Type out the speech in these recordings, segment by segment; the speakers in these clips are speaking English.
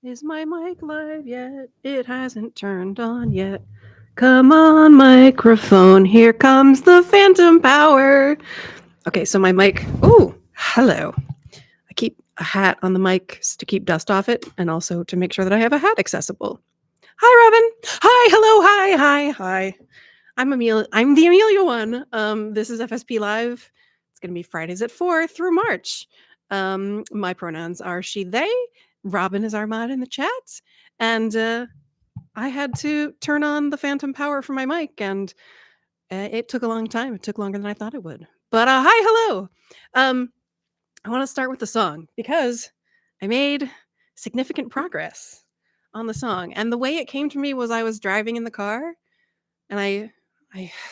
Is my mic live yet? It hasn't turned on yet. Come on, microphone. Here comes the phantom power. Okay, so my mic. Oh, hello. I keep a hat on the mic to keep dust off it and also to make sure that I have a hat accessible. Hi, Robyn. Hi, hello, hi. I'm Amelia. I'm the Amelia one. This is FSP Live. It's going to be Fridays at 4 through March. My pronouns are she, they. Robyn is our mod in the chats. And I had to turn on the phantom power for my mic, and it took a long time. It took longer than I thought it would. But hi, hello. I want to start with the song because I made significant progress on the song. And the way it came to me was I was driving in the car, and I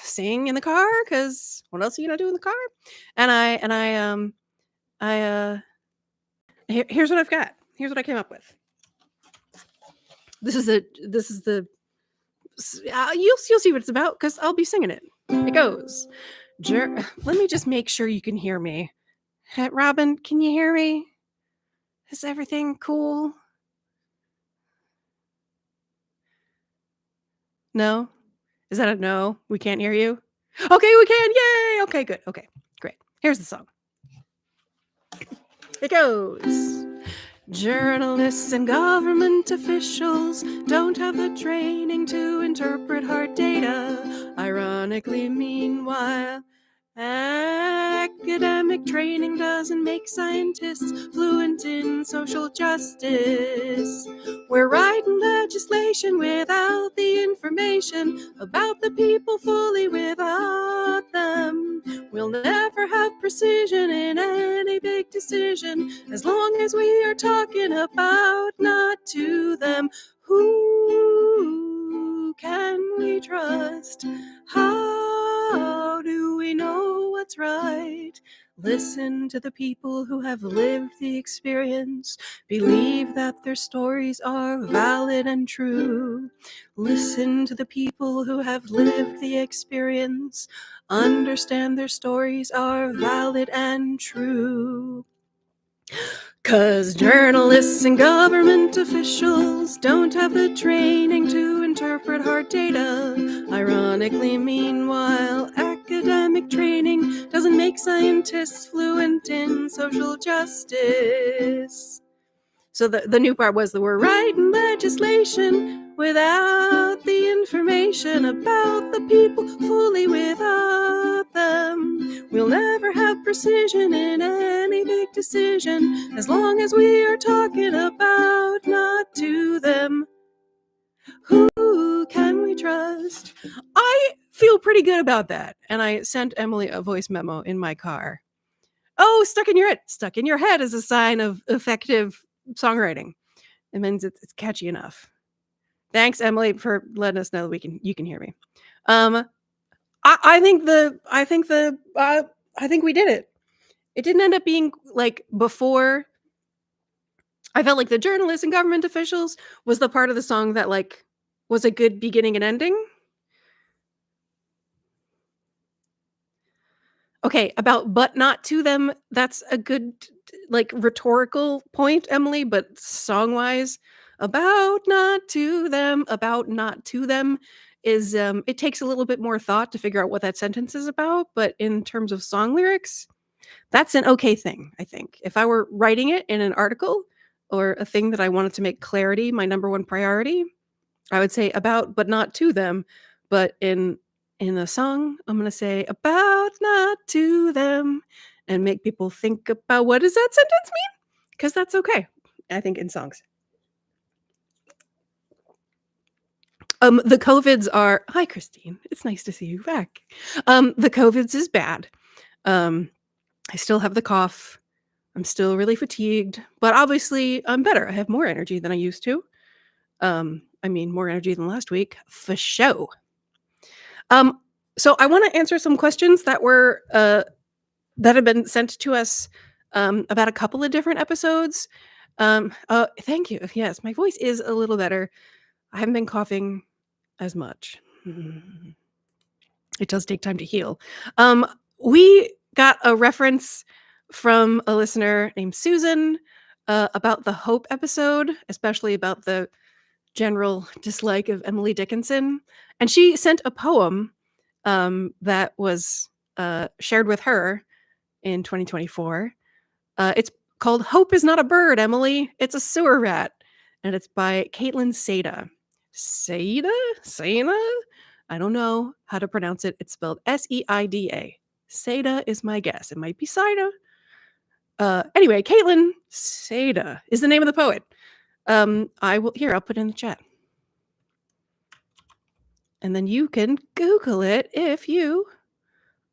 sing in the car because what else are you gonna do in the car? Here's what I've got. Here's what I came up with. This is the you'll see what it's about because I'll be singing it. It goes. Let me just make sure you can hear me. Robyn, can you hear me? Is everything cool? No? Is that a no? We can't hear you? Okay, we can. Yay! Okay, good. Okay, great. Here's the song. It goes. Journalists and government officials don't have the training to interpret hard data. Ironically, meanwhile, academic training doesn't make scientists fluent in social justice. We're writing legislation without the information about the people fully without them. We'll never have precision in any big decision as long as we are talking about not to them. Who can we trust? How do we know what's right? Listen to the people who have lived the experience. Believe that their stories are valid and true. Listen to the people who have lived the experience. Understand their stories are valid and true. 'Cause journalists and government officials don't have the training to interpret hard data. Ironically, meanwhile, academic training doesn't make scientists fluent in social justice. So the new part was that we're writing legislation without the information about the people fully without them. We'll never have precision in any big decision as long as we are talking about not to them. Who can we trust? I feel pretty good about that. And I sent Emily a voice memo in my car. Oh, stuck in your head. Stuck in your head is a sign of effective songwriting. It means it's catchy enough. Thanks, Emily, for letting us know that you can hear me. I think we did it. It didn't end up being like before. I felt like the journalists and government officials was the part of the song that like was a good beginning and ending. Okay, about but not to them, that's a good like rhetorical point, Emily, but song-wise, about not to them is it takes a little bit more thought to figure out what that sentence is about, but in terms of song lyrics, that's an okay thing, I think. If I were writing it in an article or a thing that I wanted to make clarity my number one priority, I would say about but not to them, but in the song, I'm going to say about not to them and make people think about what does that sentence mean? Because that's okay, I think, in songs. The COVIDs are... Hi, Christine. It's nice to see you back. The COVIDs is bad. I still have the cough. I'm still really fatigued, but obviously I'm better. I have more energy than I used to. I mean, more energy than last week, for show. So I want to answer some questions that were that have been sent to us about a couple of different episodes. Thank you. Yes, my voice is a little better. I haven't been coughing as much. It does take time to heal. We got a reference from a listener named Susan about the Hope episode, especially about the general dislike of Emily Dickinson. And she sent a poem that was shared with her in 2024. It's called Hope is Not a Bird, Emily. It's a Sewer Rat. And it's by Caitlin Seda. Seda? Seda? I don't know how to pronounce it. It's spelled Seida. Seda is my guess. It might be Sida. Anyway, Caitlin Seda is the name of the poet. I'll put it in the chat. And then you can Google it if you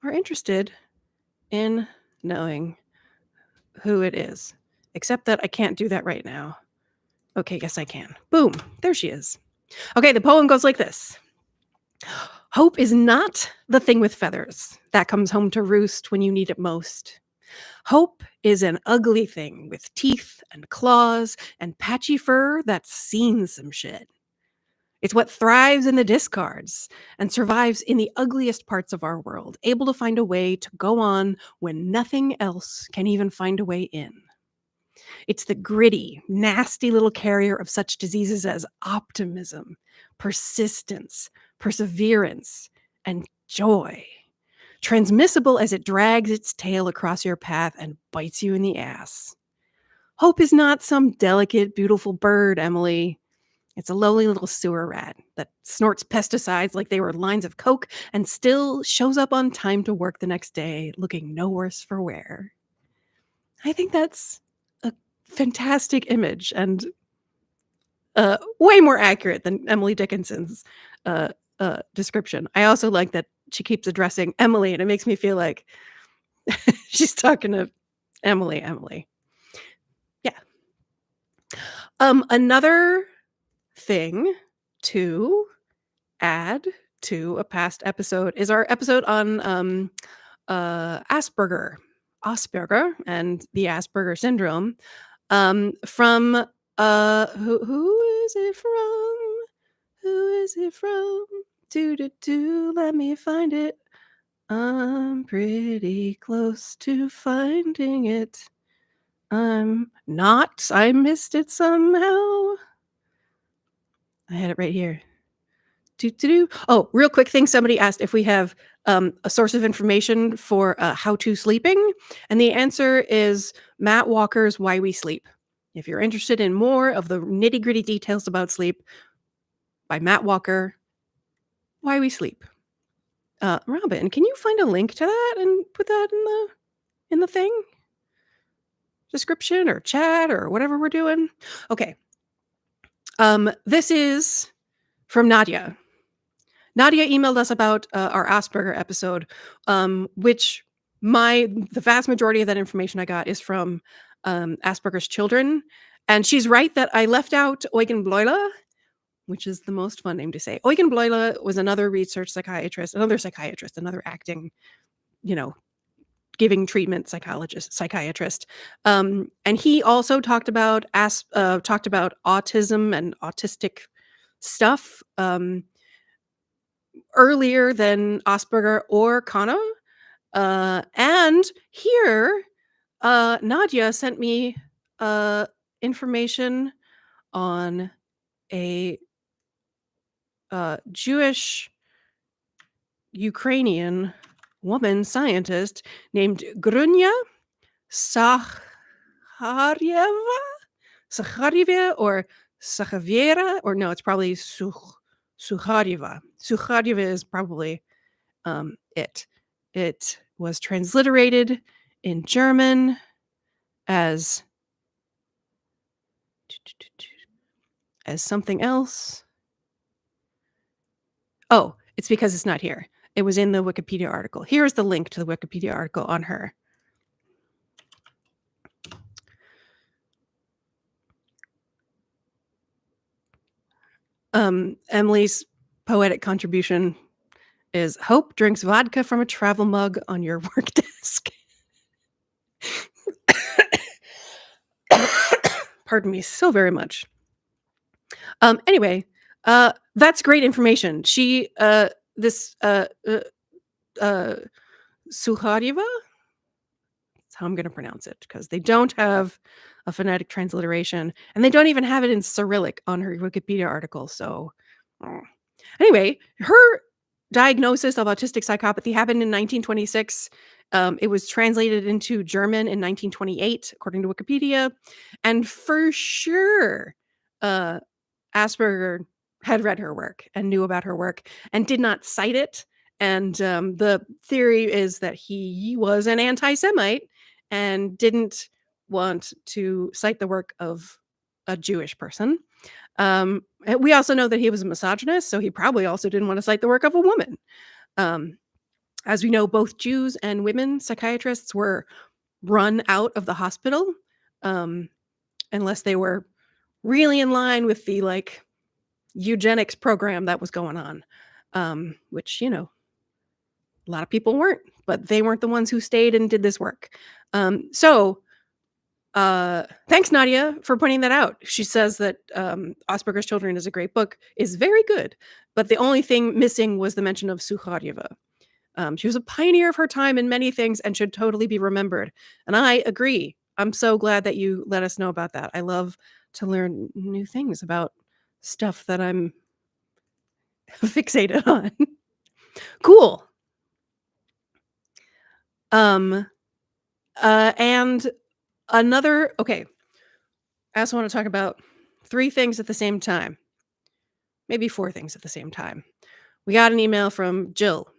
are interested in knowing who it is. Except that I can't do that right now. Okay, yes I can. Boom, there she is. Okay, the poem goes like this. Hope is not the thing with feathers that comes home to roost when you need it most. Hope is an ugly thing with teeth and claws and patchy fur that's seen some shit. It's what thrives in the discards and survives in the ugliest parts of our world, able to find a way to go on when nothing else can even find a way in. It's the gritty, nasty little carrier of such diseases as optimism, persistence, perseverance, and joy, transmissible as it drags its tail across your path and bites you in the ass. Hope is not some delicate, beautiful bird, Emily. It's a lowly little sewer rat that snorts pesticides like they were lines of coke and still shows up on time to work the next day looking no worse for wear. I think that's a fantastic image and way more accurate than Emily Dickinson's description. I also like that she keeps addressing Emily, and it makes me feel like she's talking to Emily. Yeah. Another thing to add to a past episode is our episode on Asperger and the Asperger syndrome. From who is it from? Who is it from? Let me find it. I'm pretty close to finding it. I'm not. I missed it somehow. I had it right here. Oh, real quick thing. Somebody asked if we have a source of information for how to sleeping. And the answer is Matt Walker's Why We Sleep. If you're interested in more of the nitty gritty details about sleep by Matt Walker, Why We Sleep. Robyn, can you find a link to that and put that in the thing? Description or chat or whatever we're doing? Okay. This is from Nadia. Nadia emailed us about our Asperger episode, which the vast majority of that information I got is from Asperger's children. And she's right that I left out Eugen Bleuler, which is the most fun name to say. Eugen Bleuler was another research psychiatrist, another acting, giving treatment psychiatrist. And he also talked about autism and autistic stuff earlier than Asperger or Kana. And here, Nadia sent me information on a Jewish Ukrainian woman scientist named Grunya Sakhareva or Sakhaviera, or no, it's probably Sukhareva. Sukhareva is probably it. It was transliterated in German as something else. Oh, it's because it's not here. It was in the Wikipedia article. Here's the link to the Wikipedia article on her. Emily's poetic contribution is Hope drinks vodka from a travel mug on your work desk. Pardon me so very much. Anyway, that's great information. She, this Sukhareva, how I'm going to pronounce it, because they don't have a phonetic transliteration, and they don't even have it in Cyrillic on her Wikipedia article. So, mm. Anyway, her diagnosis of autistic psychopathy happened in 1926. It was translated into German in 1928, according to Wikipedia. And for sure, uh, Asperger had read her work and knew about her work and did not cite it. And the theory is that he was an anti Semite and didn't want to cite the work of a Jewish person. We also know that he was a misogynist, so he probably also didn't want to cite the work of a woman. Um, as we know, both Jews and women psychiatrists were run out of the hospital um, unless they were really in line with the like eugenics program that was going on, which, you know, a lot of people weren't, but they weren't the ones who stayed and did this work. So thanks, Nadia, for pointing that out. She says that Asperger's Children is a great book, is very good, but the only thing missing was the mention of Sukharyeva. She was a pioneer of her time in many things and should totally be remembered. And I agree. I'm so glad that you let us know about that. I love to learn new things about stuff that I'm fixated on. Cool. And another, okay. I also want to talk about 3 things at the same time. Maybe 4 things at the same time. We got an email from Jill,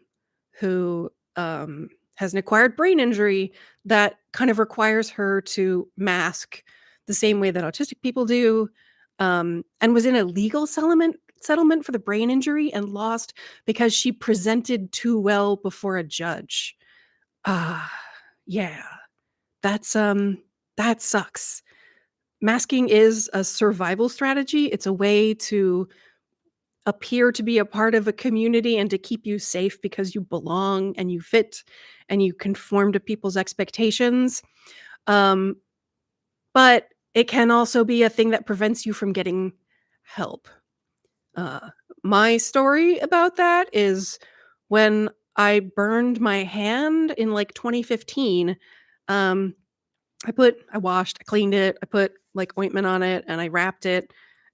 who has an acquired brain injury that kind of requires her to mask the same way that autistic people do, and was in a legal settlement for the brain injury and lost because she presented too well before a judge. Yeah, that's that sucks. Masking is a survival strategy. It's a way to appear to be a part of a community and to keep you safe because you belong and you fit and you conform to people's expectations. Um, but it can also be a thing that prevents you from getting help. Uh, my story about that is when I burned my hand in like 2015. Um, I washed, I cleaned it, I put like ointment on it and I wrapped it.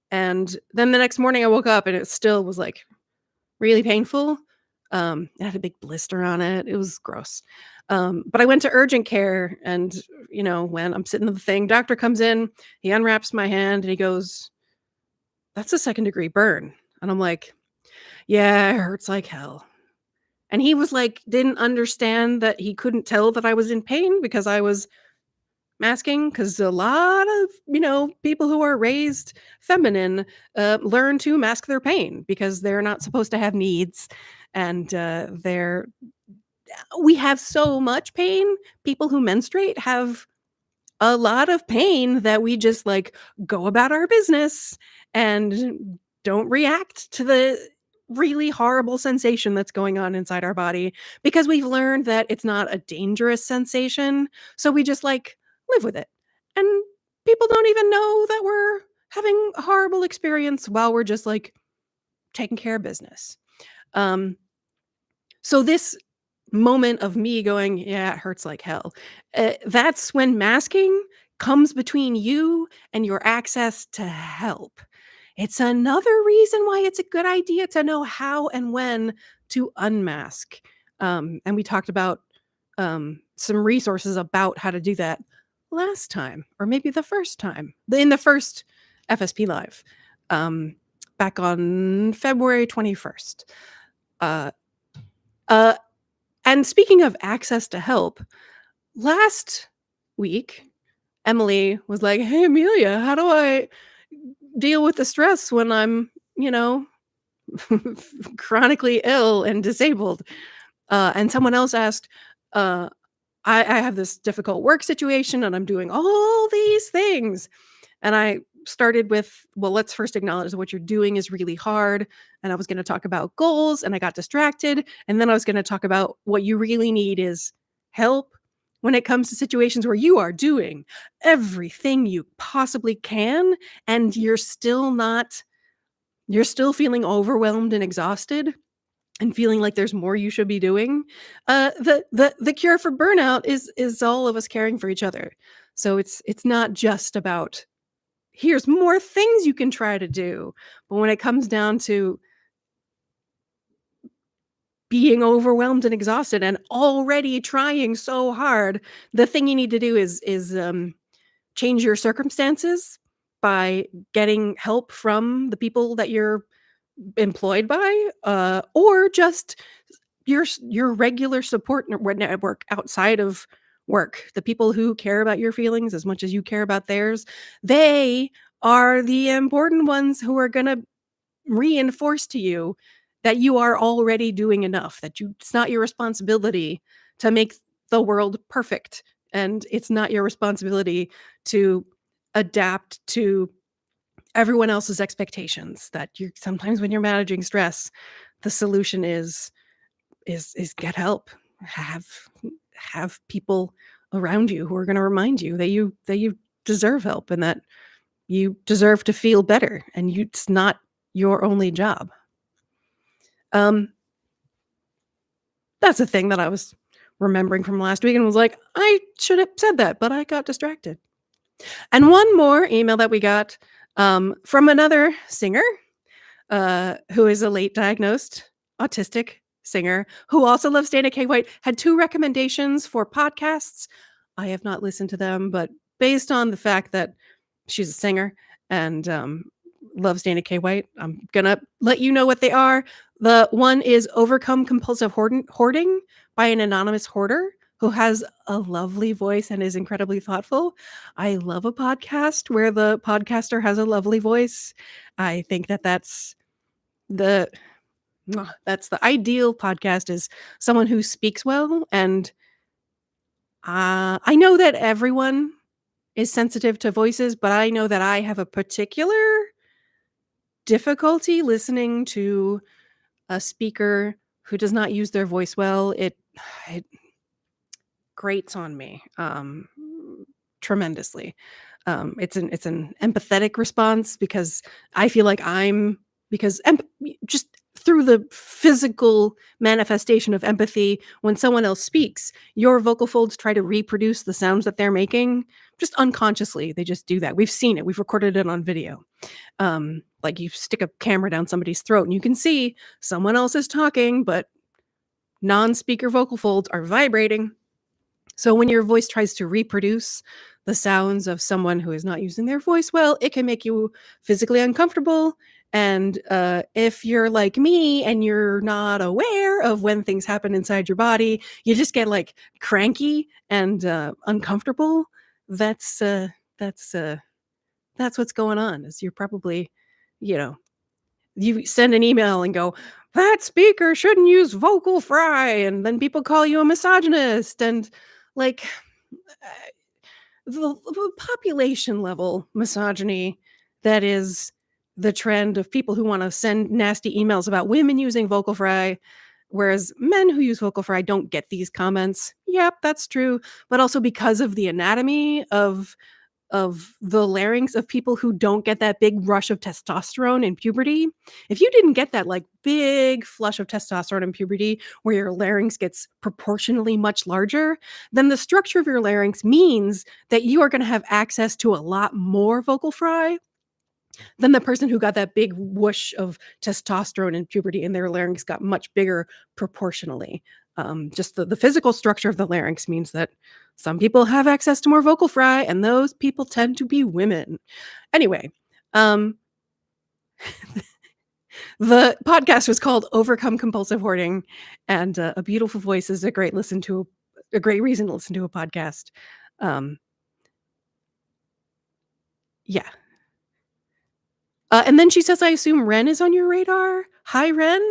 And then the next morning I woke up and it still was like really painful. It had a big blister on it. It was gross. But I went to urgent care and, you know, when I'm sitting in the thing, doctor comes in, he unwraps my hand and he goes, "That's a second-degree burn." And I'm like, "Yeah, it hurts like hell." And he was like, didn't understand that he couldn't tell that I was in pain because I was masking, because a lot of, you know, people who are raised feminine learn to mask their pain because they're not supposed to have needs, and we have so much pain. People who menstruate have a lot of pain that we just like go about our business and don't react to the really horrible sensation that's going on inside our body because we've learned that it's not a dangerous sensation. So we just like live with it. And people don't even know that we're having a horrible experience while we're just like taking care of business. Um, so this moment of me going, "Yeah, it hurts like hell," that's when masking comes between you and your access to help. It's another reason why it's a good idea to know how and when to unmask. And we talked about some resources about how to do that last time, or maybe the first time, in the first FSP Live, um, back on February 21st. Uh, uh, and speaking of access to help, last week, Emily was like, "Hey, Amelia, how do I deal with the stress when I'm, you know, chronically ill and disabled?" And someone else asked, uh, I have this difficult work situation and I'm doing all these things. And I started with, well, let's first acknowledge that what you're doing is really hard. And I was going to talk about goals and I got distracted. And then I was going to talk about what you really need is help when it comes to situations where you are doing everything you possibly can and you're still feeling overwhelmed and exhausted. and feeling like there's more you should be doing. The cure for burnout is all of us caring for each other. So it's not just about here's more things you can try to do, but when it comes down to being overwhelmed and exhausted and already trying so hard, the thing you need to do is change your circumstances by getting help from the people that you're employed by, or just your regular support network outside of work. The people who care about your feelings as much as you care about theirs, they are the important ones who are gonna reinforce to you that you are already doing enough, that it's not your responsibility to make the world perfect, and it's not your responsibility to adapt to everyone else's expectations. That you sometimes when you're managing stress, the solution is get help. Have have people around you who are going to remind you that you deserve help and that you deserve to feel better and it's not your only job. Um that's a thing that I was remembering from last week and was like, I should have said that, but I got distracted. And one more email that we got from another singer who is a late diagnosed autistic singer who also loves Dana K. White, had two recommendations for podcasts. I have not listened to them, but based on the fact that she's a singer and loves Dana K. White, I'm going to let you know what they are. The one is Overcome Compulsive Hoarding by an anonymous hoarder who has a lovely voice and is incredibly thoughtful. I love a podcast where the podcaster has a lovely voice. I think that the that's the ideal podcast, is someone who speaks well. And I know that everyone is sensitive to voices, but I know that I have a particular difficulty listening to a speaker who does not use their voice well. It grates on me tremendously. It's an empathetic response because I feel like just through the physical manifestation of empathy, when someone else speaks, your vocal folds try to reproduce the sounds that they're making just unconsciously. They just do that. We've seen it. We've recorded it on video. Like you stick a camera down somebody's throat and you can see someone else is talking, but non-speaker vocal folds are vibrating. So when your voice tries to reproduce the sounds of someone who is not using their voice well, it can make you physically uncomfortable. And if you're like me and you're not aware of when things happen inside your body, you just get like cranky and uncomfortable. That's uh, that's uh, that's what's going on. Is you're probably, you know, you send an email and go, that speaker shouldn't use vocal fry, and then people call you a misogynist and like the population level misogyny that is the trend of people who want to send nasty emails about women using vocal fry, whereas men who use vocal fry don't get these comments. Yep, that's true. But also because of the anatomy of the larynx of people who don't get that big rush of testosterone in puberty. If you didn't get that like big flush of testosterone in puberty where your larynx gets proportionally much larger, then the structure of your larynx means that you are going to have access to a lot more vocal fry than the person who got that big whoosh of testosterone in puberty and their larynx got much bigger proportionally. Just the physical structure of the larynx means that some people have access to more vocal fry, and those people tend to be women. Anyway, um, the podcast was called Overcome Compulsive Hoarding, and a beautiful voice is a great a great reason to listen to a podcast. Um, yeah. And then she says, I assume Ren is on your radar. Hi, Ren.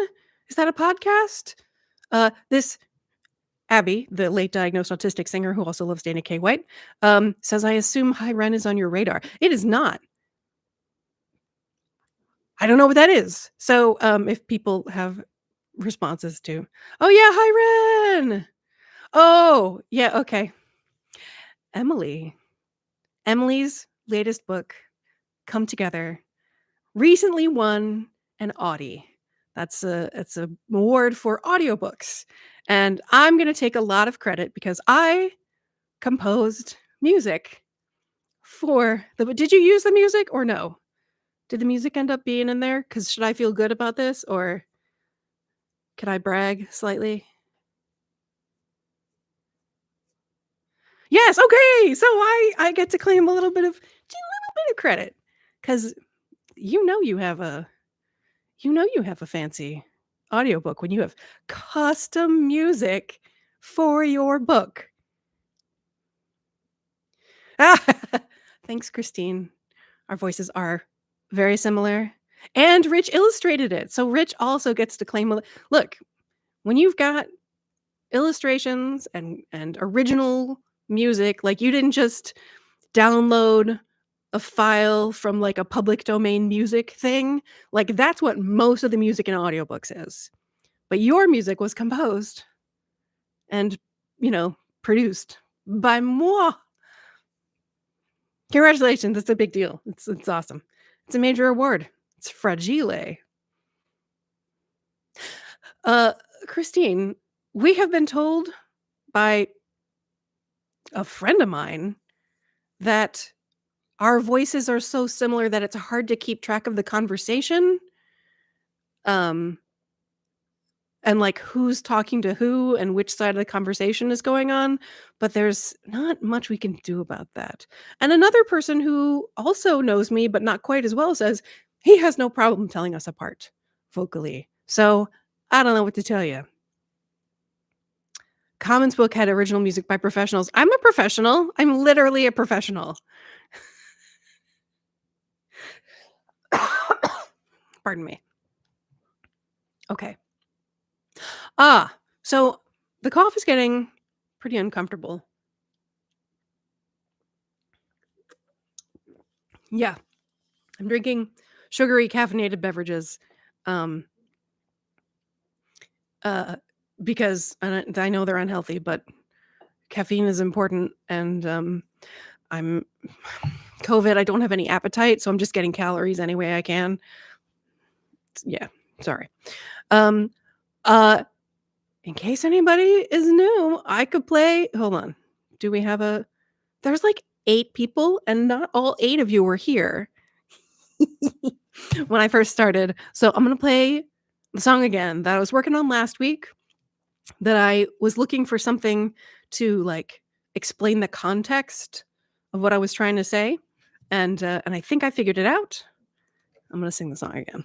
Is that a podcast? This Abby, the late diagnosed autistic singer who also loves Dana K. White, says, I assume Hi, Ren is on your radar. It is not. I don't know what that is. So if people have responses to, oh, yeah, hi, Ren. Oh, yeah, okay. Emily's latest book, Come Together, recently won an Audie, It's a award for audiobooks. And I'm going to take a lot of credit because I composed music for the did you use the music or no? Did the music end up being in there? Cuz should I feel good about this or can I brag slightly? Yes, okay. So I get to claim a little bit of just a little bit of credit cuz you know you have a you have a fancy audiobook when you have custom music for your book. Thanks, Christine. Our voices are very similar. And Rich illustrated it. So Rich also gets to claim look, when you've got illustrations and original music, like you didn't just download a file from like a public domain music thing, like that's what most of the music in audiobooks is. But your music was composed and, you know, produced by moi. Congratulations, it's a big deal. It's awesome. It's a major award. It's fragile. Uh, Christine, we have been told by a friend of mine that our voices are so similar that it's hard to keep track of the conversation. Um, and like who's talking to who and which side of the conversation is going on, but there's not much we can do about that. And another person who also knows me but not quite as well says he has no problem telling us apart vocally. So I don't know what to tell you. Commons book had original music by professionals. I'm a professional. I'm literally a professional. Pardon me. Okay. So the cough is getting pretty uncomfortable. Yeah. I'm drinking sugary caffeinated beverages. Um because I know they're unhealthy, but caffeine is important and I'm COVID, I don't have any appetite, so I'm just getting calories any way I can. Yeah, sorry. Um in case anybody is new, I could play hold on. Do we have a there's like 8 people and not all 8 of you were here when I first started. So I'm going to play the song again that I was working on last week that I was looking for something to like explain the context of what I was trying to say. And I think I figured it out. I'm going to sing the song again.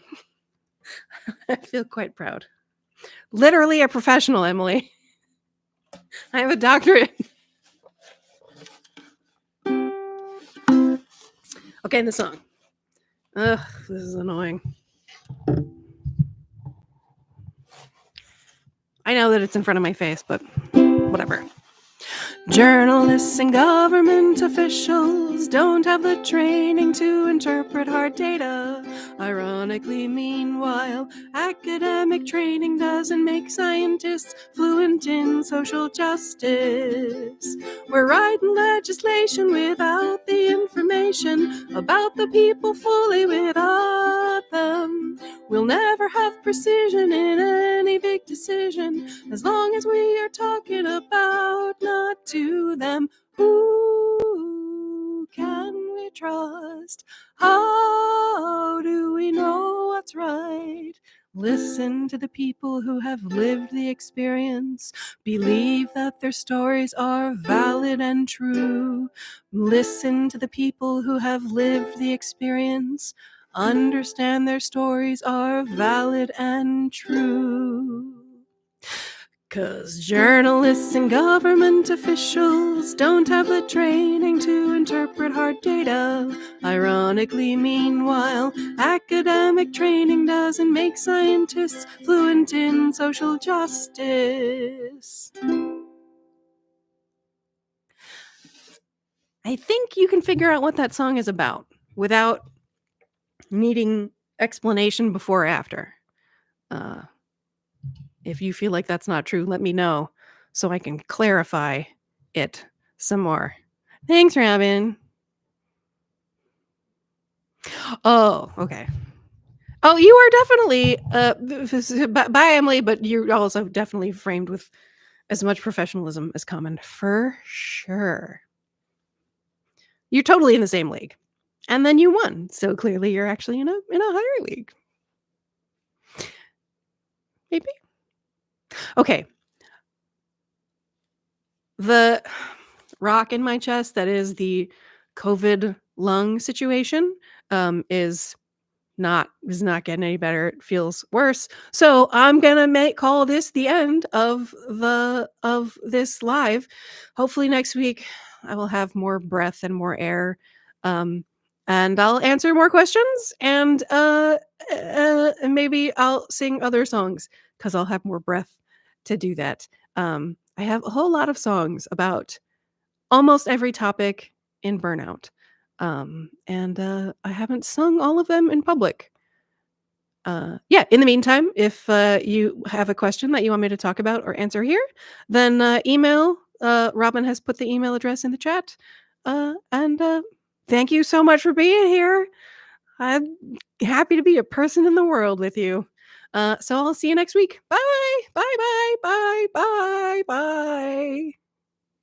I feel quite proud. Literally a professional, Emily. I have a doctorate. Okay, the song. Ugh, this is annoying. I know that it's in front of my face, but whatever. Journalists and government officials don't have the training to interpret hard data. Ironically, meanwhile, academic training doesn't make scientists fluent in social justice. We're writing legislation without the information about the people fully without them. We'll never have precision in any big decision as long as we are talking about not to them. Who can we trust? How do we know what's right? Listen to the people who have lived the experience. Believe that their stories are valid and true. Listen to the people who have lived the experience. Understand their stories are valid and true. 'Cause journalists and government officials don't have the training to interpret hard data. Ironically, meanwhile, academic training doesn't make scientists fluent in social justice. I think you can figure out what that song is about without needing explanation before or after. If you feel like that's not true, let me know so I can clarify it some more. Thanks, Robyn. Oh, okay. Oh, you are definitely by Emily, but you're also definitely framed with as much professionalism as common, for sure. You're totally in the same league. And then you won. So clearly you're actually in a higher league. Maybe. Okay. The rock in my chest that is the COVID lung situation is not getting any better. It feels worse. So I'm gonna call this the end of this live. Hopefully next week I will have more breath and more air. Um, and I'll answer more questions and maybe I'll sing other songs because I'll have more breath to do that. I have a whole lot of songs about almost every topic in burnout. And I haven't sung all of them in public. Yeah, in the meantime, if you have a question that you want me to talk about or answer here, then email. Robyn has put the email address in the chat. And thank you so much for being here. I'm happy to be a person in the world with you. So I'll see you next week. Bye. Bye. Bye. Bye. Bye.